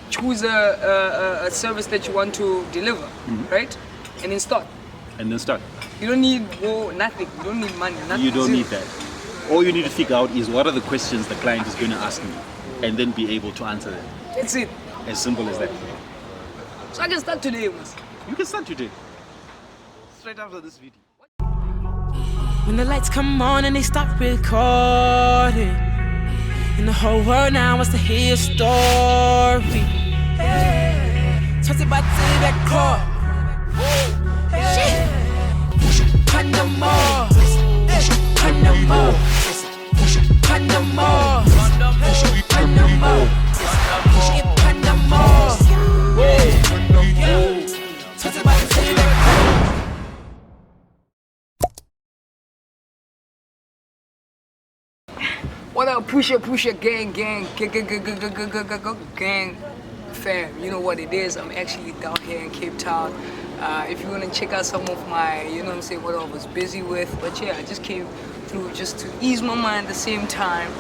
choose a service that you want to deliver, right? And then start. And then start. You don't need nothing. You don't need money. Nothing. You don't need that. All you need to figure out is what are the questions the client is going to ask me, and then be able to answer them. That's it. As simple as that. So I can start today, Mas. You can start today. Straight after this video. When the lights come on and they stop recording, and the whole world now wants to hear your story. Talk about that car. Panama, Panama, Panama, Panama, Panama. Talk about that. What up, pusher, gang, fam. You know what it is. I'm actually down here in Cape Town. If you want to check out some of my, you know what I'm saying, what I was busy with. But yeah, I just came through just to ease my mind at the same time.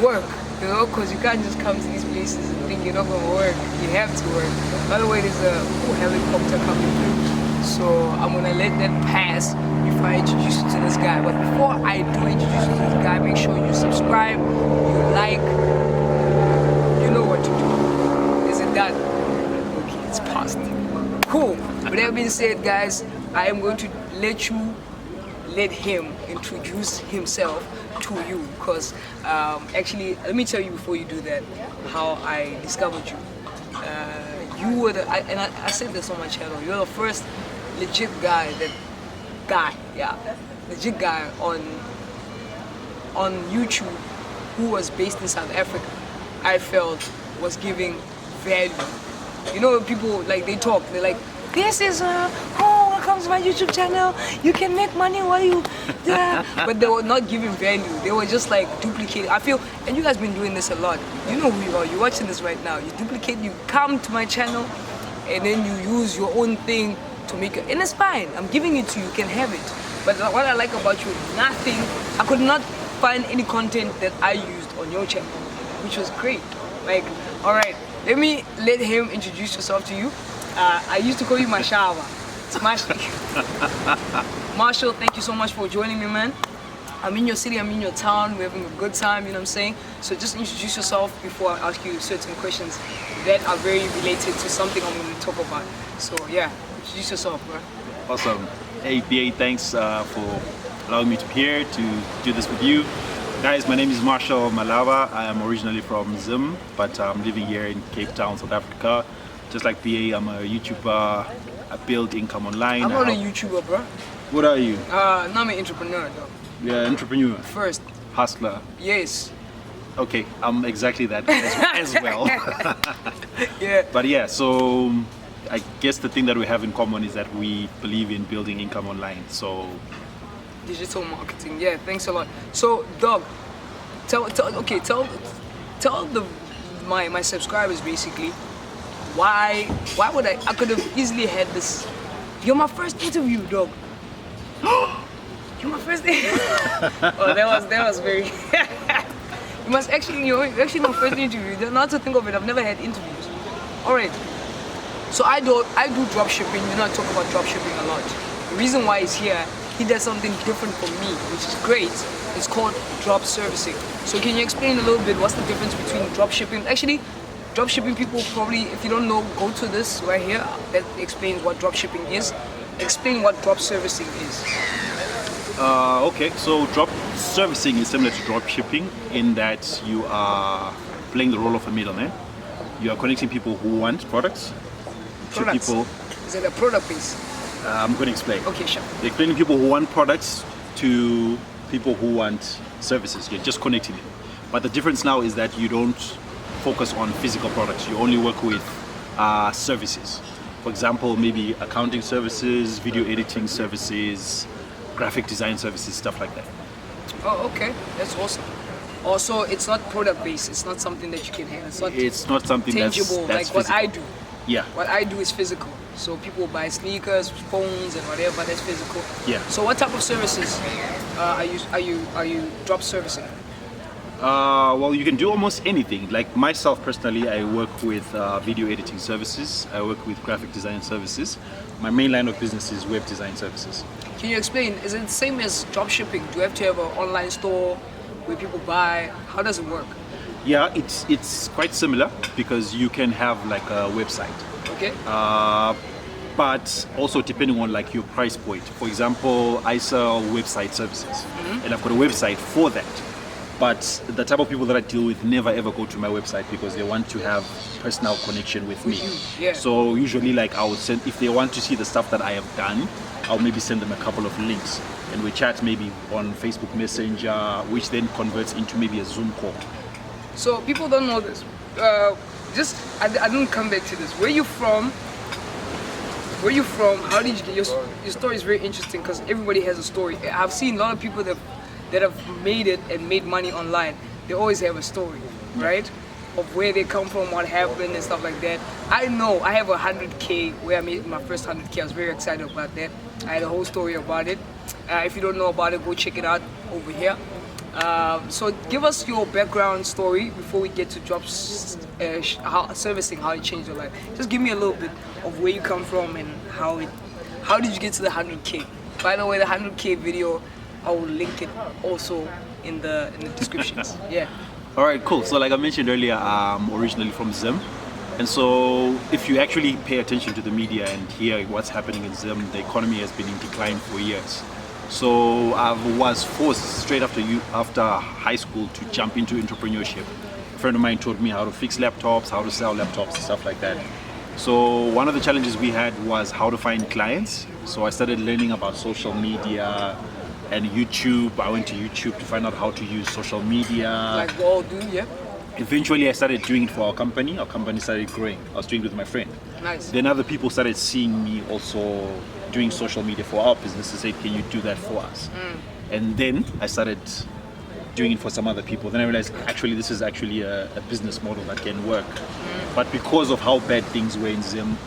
Work, you know, because you can't just come to these places and think you're not going to work. You have to work. By the way, there's a helicopter coming through. So I'm going to let that pass before I introduce you to this guy. But before I do introduce you to this guy, make sure you subscribe, you like, you know what to do. Is it done? Okay, it's past. Cool. With that being said, guys, I am going to let him introduce himself to you, because actually, let me tell you before you do that how I discovered you. You were I said this on my channel, you're the first legit legit guy on YouTube who was based in South Africa. I felt was giving value. You know, people like they talk, they're like, this is welcome to my YouTube channel, you can make money while you but they were not giving value. They were just like duplicating. I feel, and you guys been doing this a lot. You know who you are, you're watching this right now. You duplicate, you come to my channel and then you use your own thing to make it, and it's fine. I'm giving it to you, you can have it. But what I like about you, nothing, I could not find any content that I used on your channel, which was great. Like, all right, let him introduce yourself to you. I used to call you Mashava. It's Marshall. Marshall, thank you so much for joining me, man. I'm in your city, I'm in your town, we're having a good time, you know what I'm saying? So just introduce yourself before I ask you certain questions that are very related to something I'm going to talk about. So yeah, introduce yourself, bro. Awesome. Hey, BA, thanks for allowing me to be here to do this with you. Guys, my name is Marshall Malava. I am originally from Zim, but I'm living here in Cape Town, South Africa. Just like BA, I'm a YouTuber. I build income online. I'm not a YouTuber, bro. What are you? I'm an entrepreneur, though. Yeah, entrepreneur. First. Hustler. Yes. Okay, I'm exactly that as well. Yeah. But yeah, so I guess the thing that we have in common is that we believe in building income online. So digital marketing. Yeah, thanks a lot. So, dog, tell my subscribers basically why would I could have easily had this. You're my first interview, dog. You're my first oh, that was very you must actually, you're actually my first interview. Not to think of it, I've never had interviews. Alright. So I do dropshipping. You know, I talk about dropshipping a lot. The reason why he's here, he does something different from me, which is great. It's called Dropservicing. So can you explain a little bit what's the difference between dropshipping? Actually, dropshipping people probably, if you don't know, go to this right here that explains what dropshipping is. Explain what Dropservicing is. Okay, so Dropservicing is similar to dropshipping in that you are playing the role of a middleman. You are connecting people who want products to people. Is it a product base? I'm going to explain. Okay, sure. You're explaining people who want products to people who want services. You're just connecting them. But the difference now is that you don't focus on physical products. You only work with services. For example, maybe accounting services, video editing services, graphic design services, stuff like that. Oh, okay. That's awesome. Also, it's not product based. It's not something that you can handle. It's not something tangible, that's like what physical. I do. Yeah. What I do is physical. So people buy sneakers, phones, and whatever. That's physical. Yeah. So what type of services are you drop servicing? Well, you can do almost anything. Like myself personally, I work with video editing services. I work with graphic design services. My main line of business is web design services. Can you explain, is it the same as dropshipping? Do you have to have an online store where people buy? How does it work? Yeah, it's quite similar because you can have like a website. Okay. But also depending on like your price point. For example, I sell website services and I've got a website for that. But the type of people that I deal with never ever go to my website because they want to have personal connection with me. Yeah. So usually like I would send, if they want to see the stuff that I have done, I'll maybe send them a couple of links and we chat maybe on Facebook Messenger, which then converts into maybe a Zoom call. So people don't know this. I didn't come back to this. Where you from? Where you from? How did you get your story is very interesting because everybody has a story. I've seen a lot of people that have made it and made money online. They always have a story, right? Of where they come from, what happened and stuff like that. I know I have 100K where I made my first 100K. I was very excited about that. I had a whole story about it. If you don't know about it, go check it out over here. So give us your background story before we get to servicing, how it changed your life. Just give me a little bit of where you come from and how did you get to the 100K. By the way, the 100K video, I will link it also in the descriptions. Yeah. All right, cool. So like I mentioned earlier, I'm originally from Zim. And so if you actually pay attention to the media and hear what's happening in Zim, the economy has been in decline for years. So I was forced straight after high school to jump into entrepreneurship. A friend of mine taught me how to fix laptops, how to sell laptops, stuff like that. So one of the challenges we had was how to find clients. So I started learning about social media and YouTube. I went to YouTube to find out how to use social media. Like we all do, yeah. Eventually I started doing it for our company. Our company started growing. I was doing it with my friend. Nice. Then other people started seeing me also doing social media for our business and said, can you do that for us? And then I started doing it for some other people. Then I realized actually this is actually a business model that can work. But because of how bad things were in Zim,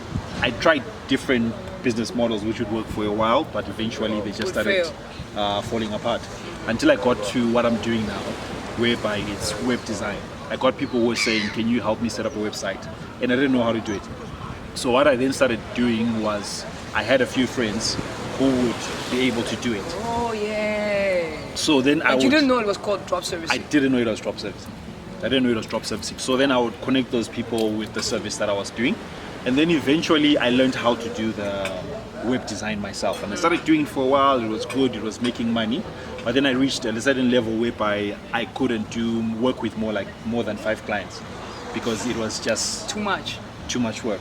I tried different business models which would work for a while, but eventually they just started falling apart. Until I got to what I'm doing now, whereby it's web design. I got people who were saying, can you help me set up a website? And I didn't know how to do it. So what I then started doing was, I had a few friends who would be able to do it. Oh yeah. So then you didn't know it was called Dropservicing? I didn't know it was Dropservicing. So then I would connect those people with the service that I was doing. And then eventually I learned how to do the web design myself. And I started doing it for a while. It was good. It was making money. But then I reached a certain level whereby I couldn't work with more than 5 clients because it was just too much work.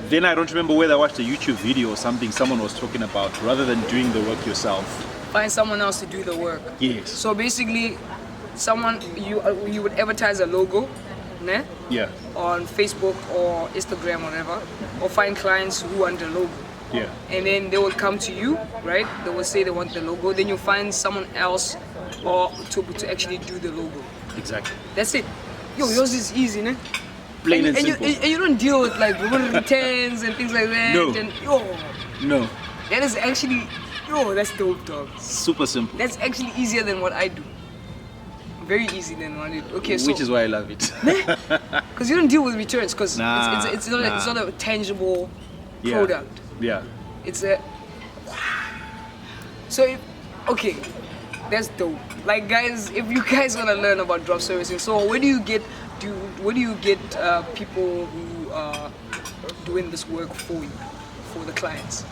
Then I don't remember whether I watched a YouTube video or something. Someone was talking about rather than doing the work yourself, find someone else to do the work. Yes. So basically, you would advertise a logo, né? Yeah. On Facebook or Instagram or whatever, or find clients who want the logo. Yeah. And then they will come to you, right? They will say they want the logo. Then you find someone else or to actually do the logo. Exactly. That's it. Yo, yours is easy, né? Plain and simple. And you don't deal with like returns and things like that. No. And, No. That is actually, that's dope, dog. Super simple. That's actually easier than what I do. Very easy than what I do. Okay, so which is why I love it. Because you don't deal with returns, because it's not a tangible product. Yeah. It's a. So, okay, that's dope. Like, guys, if you guys wanna learn about drop servicing, so where do you get people who are doing this work for you, for the clients?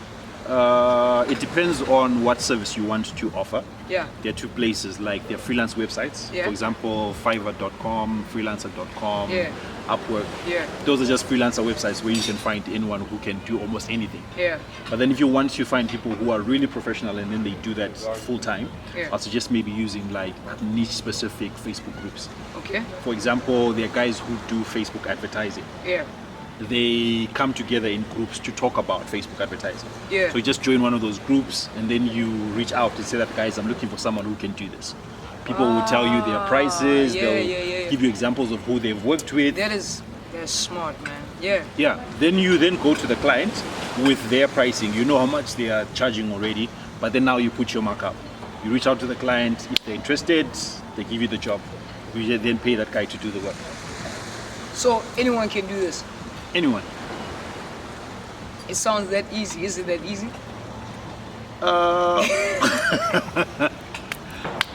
It depends on what service you want to offer. Yeah. There are 2 places, like there are freelance websites. Yeah. For example, Fiverr.com, freelancer.com, Yeah. Upwork. Yeah. Those are just freelancer websites where you can find anyone who can do almost anything. Yeah. But then if you want to find people who are really professional and then they do that full time, Yeah. I suggest maybe using like niche specific Facebook groups. Okay. For example, there are guys who do Facebook advertising. Yeah. They come together in groups to talk about Facebook advertising. Yeah. So you just join one of those groups and then you reach out and say that, guys, I'm looking for someone who can do this. People will tell you their prices, they'll give you examples of who they've worked with. That's smart, man. Yeah. Yeah. Then you go to the client with their pricing. You know how much they are charging already, but then now you put your markup. You reach out to the client. If they're interested, they give you the job. We then pay that guy to do the work. So anyone can do this. Anyone. It sounds that easy. Is it that easy?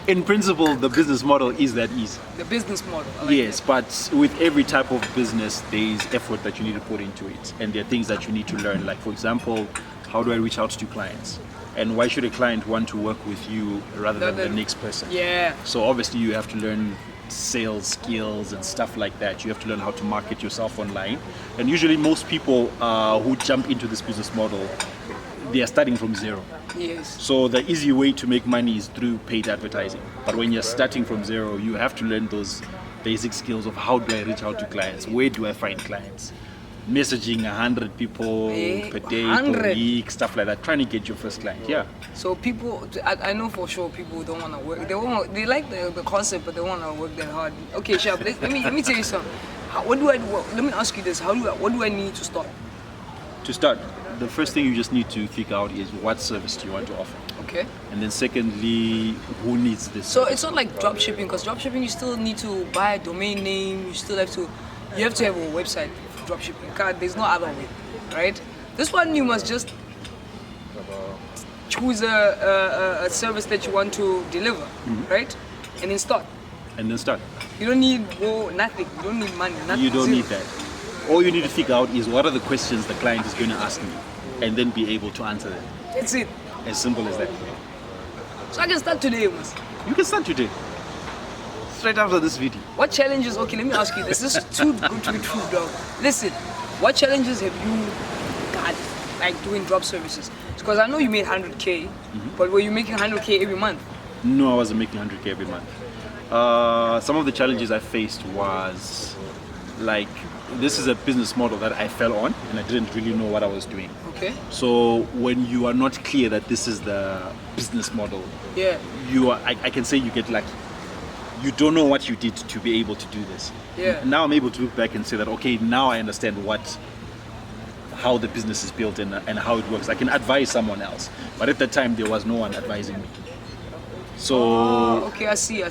In principle, the business model is that easy. The business model. I like Yes, but with every type of business, there is effort that you need to put into it, and there are things that you need to learn. Like, for example, how do I reach out to clients, and why should a client want to work with you rather than the next person? Yeah. So obviously, you have to learn sales skills and stuff like that. You have to learn how to market yourself online, and usually most people who jump into this business model, they are starting from zero. Yes. So the easy way to make money is through paid advertising. But when you're starting from zero, you have to learn those basic skills of how do I reach out to clients? Where do I find clients? Messaging 100 people per day, 100. per week, stuff like that. Trying to get your first client, yeah. So people, I know for sure people don't want to work. They like the concept, but they want to work that hard. Okay, Shab, let me tell you something. What do I do? Let me ask you this. What do I need to start? To start, the first thing you just need to figure out is what service do you want to offer. Okay. And then secondly, who needs this So service? it's not like dropshipping, because dropshipping you still need to buy a domain name. You have to have a website for dropshipping. There's no other way, right? This one you must just choose a service that you want to deliver, right? And then start. And then start. You don't need nothing. You don't need money. Nothing. You don't Zero. need that. All you need to figure out is what are the questions the client is going to ask me, and then be able to answer them. That's it. As simple as that. So I can start today, Mas. You can start today. Straight after this video. What challenges? Okay, let me ask you this. This is too good to be true, dog. Listen, what challenges have you got, like doing drop services? Because I know you made 100K, but were you making 100K every month? No, I wasn't making 100K every month. Some of the challenges I faced was like, this is a business model that I fell on and I didn't really know what I was doing. Okay. So when you are not clear that this is the business model, Yeah. I can say you get lucky. You don't know what you did to be able to do this. Yeah. Now I'm able to look back and say that, okay, now I understand how the business is built and how it works. I can advise someone else. But at that time, there was no one advising me. So, Okay, I see.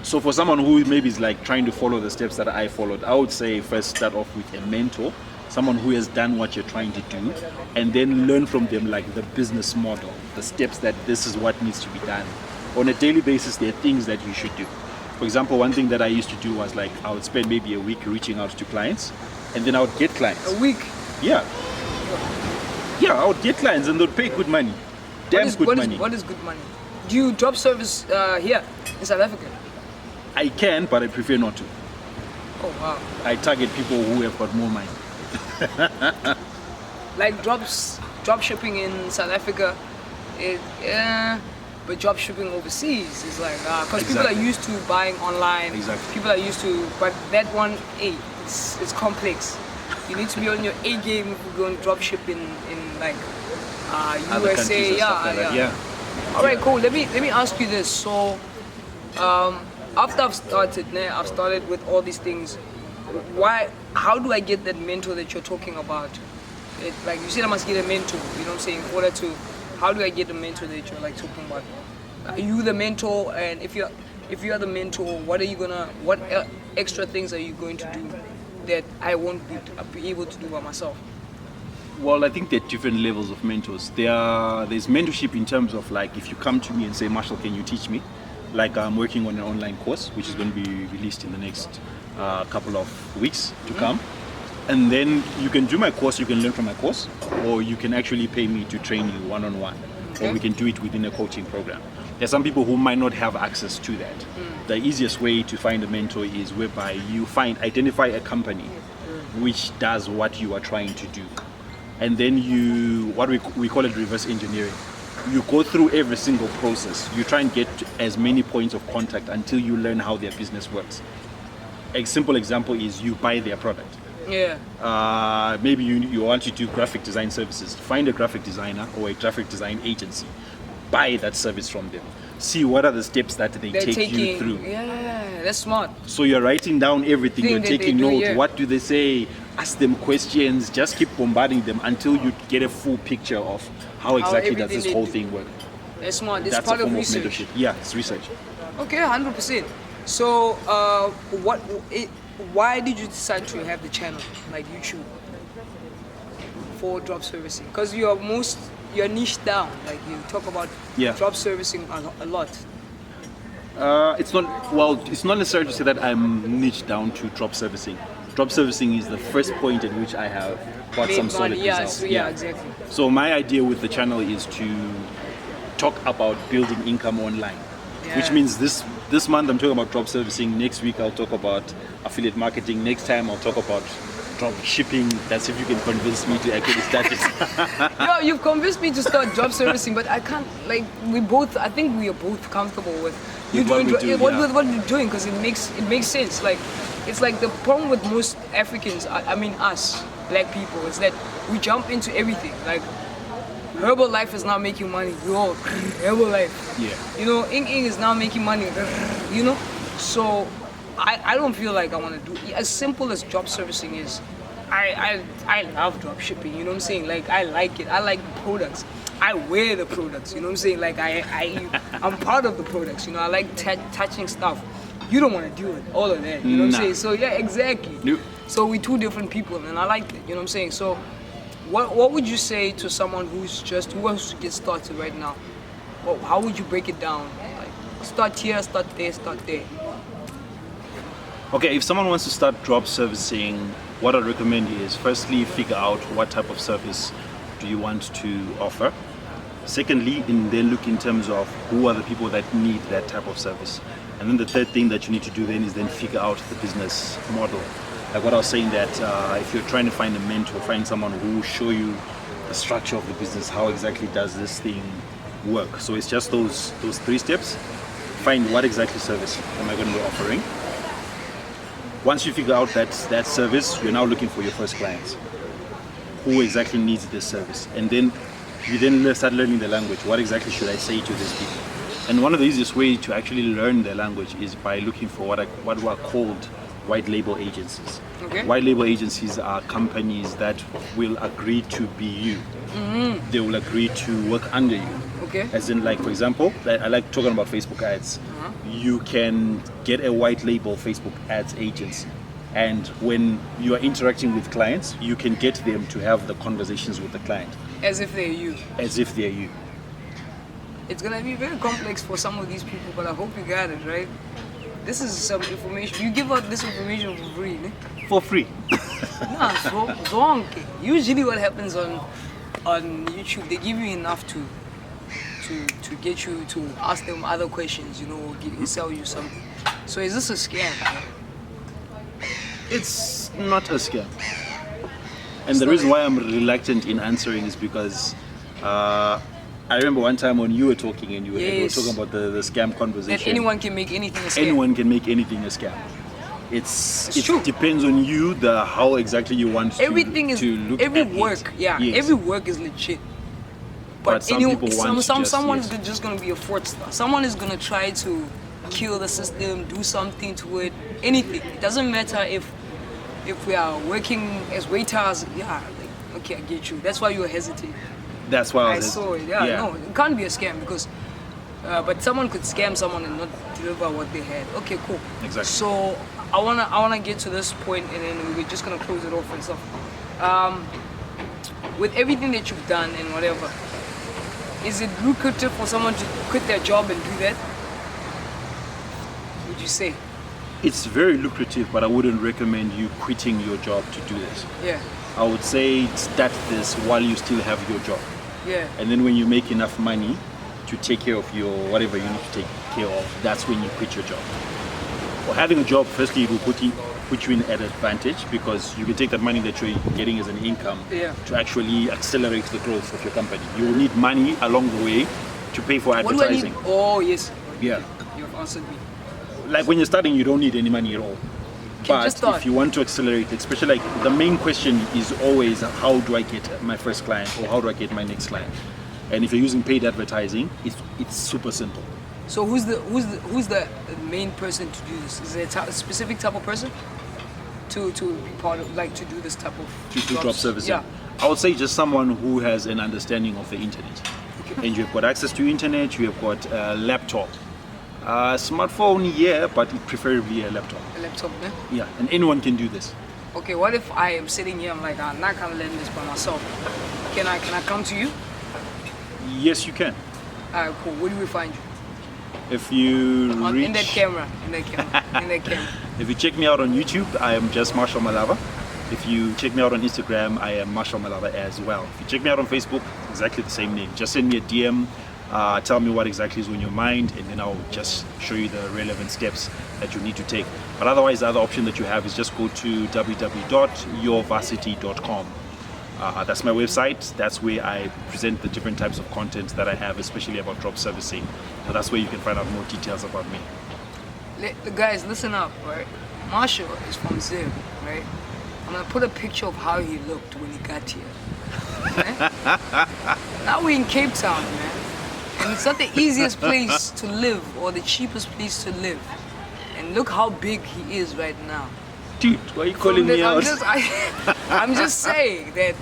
so for someone who maybe is like trying to follow the steps that I followed, I would say first start off with a mentor, someone who has done what you're trying to do, and then learn from them like the business model, the steps that this is what needs to be done. On a daily basis, there are things that you should do. For example, one thing that I used to do was like I would spend maybe a week reaching out to clients, and then I would get clients. A week. Yeah. Yeah, I would get clients and they'd pay good money. Damn good money. What is good money? Do you drop service here in South Africa? I can, but I prefer not to. Oh wow. I target people who have got more money. Like drop shipping in South Africa, but drop shipping overseas is like because people are Exactly. used to buying online. Exactly. People are used to, but that one, it's complex. You need to be on your A game if you're going drop shipping in like Other countries USA. and stuff like that. Yeah. All right, cool. Let me ask you this. So, after I've started with all these things. How do I get that mentor that you're talking about? Like you said, I must get a mentor. You know what I'm saying? In order to, how do I get the mentor that you're like talking about? Are you the mentor? And if you are the mentor, what extra things are you going to do that I won't be able to do by myself? Well, I think there are different levels of mentors. There's mentorship in terms of like if you come to me and say, Marshall, can you teach me? Like I'm working on an online course which is going to be released in the next couple of weeks to come. And then you can do my course, you can learn from my course, or you can actually pay me to train you one-on-one. Okay. Or we can do it within a coaching program. There's some people who might not have access to that. The easiest way to find a mentor is whereby you identify a company which does what you are trying to do. And then we call it reverse engineering. You go through every single process. You try and get as many points of contact until you learn how their business works. A simple example is you buy their product. Yeah. Maybe you want to do graphic design services. Find a graphic designer or a graphic design agency. Buy that service from them. See what are the steps that they take you through. Yeah, that's smart. So you're writing down everything, you're Thing that they taking do, notes. yeah. What do they say? Ask them questions. Just keep bombarding them until you get a full picture of how exactly does everything this they whole do. thing work. That's smart. It's That's part a of form research. of mentorship. Yeah, it's research. Okay, 100%. So, why did you decide to have the channel, like YouTube, for drop servicing? Because you're niche down, like you talk about drop servicing a lot. It's not necessary to say that I'm niche down to drop servicing. Drop servicing is the first point at which I have got some solid results. Yeah, exactly. So my idea with the channel is to talk about building income online, which means this month I'm talking about drop servicing. Next week I'll talk about affiliate marketing. Next time I'll talk about drop shipping. That's if you can convince me to actually start it. No, you've convinced me to start drop servicing, but I can't. Like I think we are both comfortable with you doing what you're doing, because it makes sense. Like it's like the problem with most Africans, I mean us black people, is that we jump into everything. Like Herbalife is now making money. Yo, Herbalife. Yeah. You know, Ing is now making money. You know, so I don't feel like I want to do as simple as drop servicing is. I love drop shipping. You know what I'm saying? Like I like it. I like the products. I wear the products. You know what I'm saying? Like I'm part of the products. You know, I like touching stuff. You don't want to do it, all of that. You know what I'm saying? So yeah, exactly. Nope. So we two different people, and I like it. You know what I'm saying? So. What would you say to someone who wants to get started right now? How would you break it down? Like, start here, start there, start there. Okay, if someone wants to start drop servicing, what I recommend is firstly figure out what type of service do you want to offer. Secondly, then look in terms of who are the people that need that type of service. And then the third thing that you need to do then is then figure out the business model. Like what I was saying, that if you're trying to find a mentor, find someone who will show you the structure of the business, how exactly does this thing work. So it's just those 3 steps. Find what exactly service am I going to be offering. Once you figure out that service, you're now looking for your first clients. Who exactly needs this service? And then you start learning the language. What exactly should I say to these people? And one of the easiest ways to actually learn their language is by looking for what are called white label agencies. Okay. White label agencies are companies that will agree to be you. Mm-hmm. They will agree to work under you. Okay. As in, like, for example, I like talking about Facebook ads. Uh-huh. You can get a white label Facebook ads agency. And when you are interacting with clients, you can get them to have the conversations with the client. As if they're you. As if they're you. It's going to be very complex for some of these people, but I hope you got it, right? This is some information. You give out this information for free, ne? For free. Nah, so usually what happens on YouTube, they give you enough to get you to ask them other questions, you know, sell you something. So is this a scam? It's not a scam. And the reason why I'm reluctant in answering is because I remember one time when you were talking and you were talking about the scam conversation. That anyone can make anything a scam. Anyone can make anything a scam. It true. Depends on you, how exactly you want everything to look every at work, it. yeah, Yes. every work is legit. But someone's just gonna be a fraudster. Someone is gonna try to kill the system, do something to it, anything. It doesn't matter if we are working as waiters. Yeah, like, okay, I get you. That's why you were hesitating. That's why I saw it. Yeah, no, it can't be a scam because, but someone could scam someone and not deliver what they had. Okay, cool. Exactly. So I wanna get to this point and then we're just gonna close it off and stuff. With everything that you've done and whatever, is it lucrative for someone to quit their job and do that? Would you say? It's very lucrative, but I wouldn't recommend you quitting your job to do this. Yeah. I would say start this while you still have your job. Yeah. And then when you make enough money to take care of your whatever you need to take care of, that's when you quit your job. Well, having a job, firstly, it will put you in at advantage because you can take that money that you're getting as an income to actually accelerate the growth of your company. You will need money along the way to pay for advertising. What do I need? Oh, yes. Yeah. You've answered me. Like when you're starting, you don't need any money at all. But if you want to accelerate, especially like the main question is always how do I get my first client or how do I get my next client? And if you're using paid advertising, it's super simple. So who's the main person to do this? Is it a specific type of person to be part of, like, to do this type of drop servicing? Yeah. I would say just someone who has an understanding of the internet. Okay. And you've got access to internet, you have got a laptop. Smartphone, yeah, but preferably a laptop. A laptop, man. Yeah, and anyone can do this. Okay, what if I am sitting here, I'm like, I'm not gonna learn this by myself. Can I come to you? Yes, you can. Alright, cool. Where do we find you? If you In that camera. If you check me out on YouTube, I am just Marshall Malava. If you check me out on Instagram, I am Marshall Malava as well. If you check me out on Facebook, exactly the same name. Just send me a DM, tell me what exactly is on your mind, and then I'll just show you the relevant steps that you need to take. But otherwise, the other option that you have is just go to www.yourvarsity.com. That's my website. That's where I present the different types of content that I have, especially about drop servicing. So that's where you can find out more details about me. Guys, listen up, right? Marshall is from Zim, right? I'm gonna put a picture of how he looked when he got here. Okay? Now we're in Cape Town, man. And it's not the easiest place to live or the cheapest place to live. And look how big he is right now. Dude, why are you calling me out? I'm just saying that,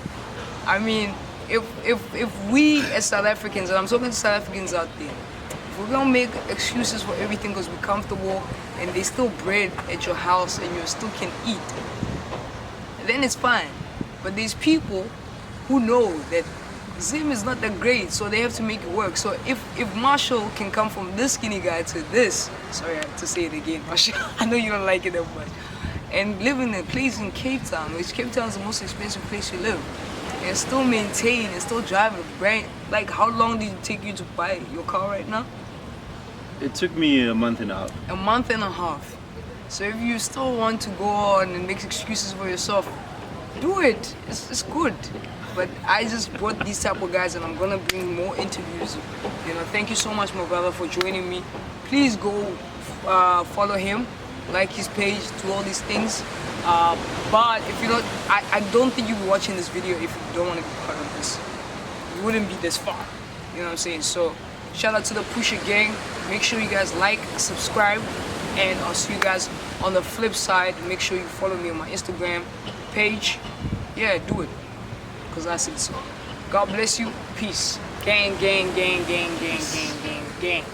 I mean, if we as South Africans, and I'm talking to South Africans out there, if we're gonna make excuses for everything because we're comfortable and there's still bread at your house and you still can eat, then it's fine. But there's people who know that Zim is not that great, so they have to make it work. So if Marshall can come from this skinny guy to this, sorry I have to say it again, Marshall, I know you don't like it that much, and live in a place in Cape Town, which Cape Town is the most expensive place you live, and still maintain and still drive a brand. Like, how long did it take you to buy your car right now? It took me a month and a half. A month and a half. So if you still want to go on and make excuses for yourself, do it. It's good. But I just brought these type of guys, and I'm gonna bring more interviews. You know, thank you so much, my brother, for joining me. Please go follow him, like his page, do all these things. But if you don't, I don't think you'll be watching this video if you don't want to be part of this. You wouldn't be this far. You know what I'm saying? So shout out to the Pusher gang. Make sure you guys like, subscribe, and I'll see you guys on the flip side. Make sure you follow me on my Instagram page. Yeah, do it, because I said so. God bless you. Peace. Gang, gang, gang, gang, gang, gang, gang, gang.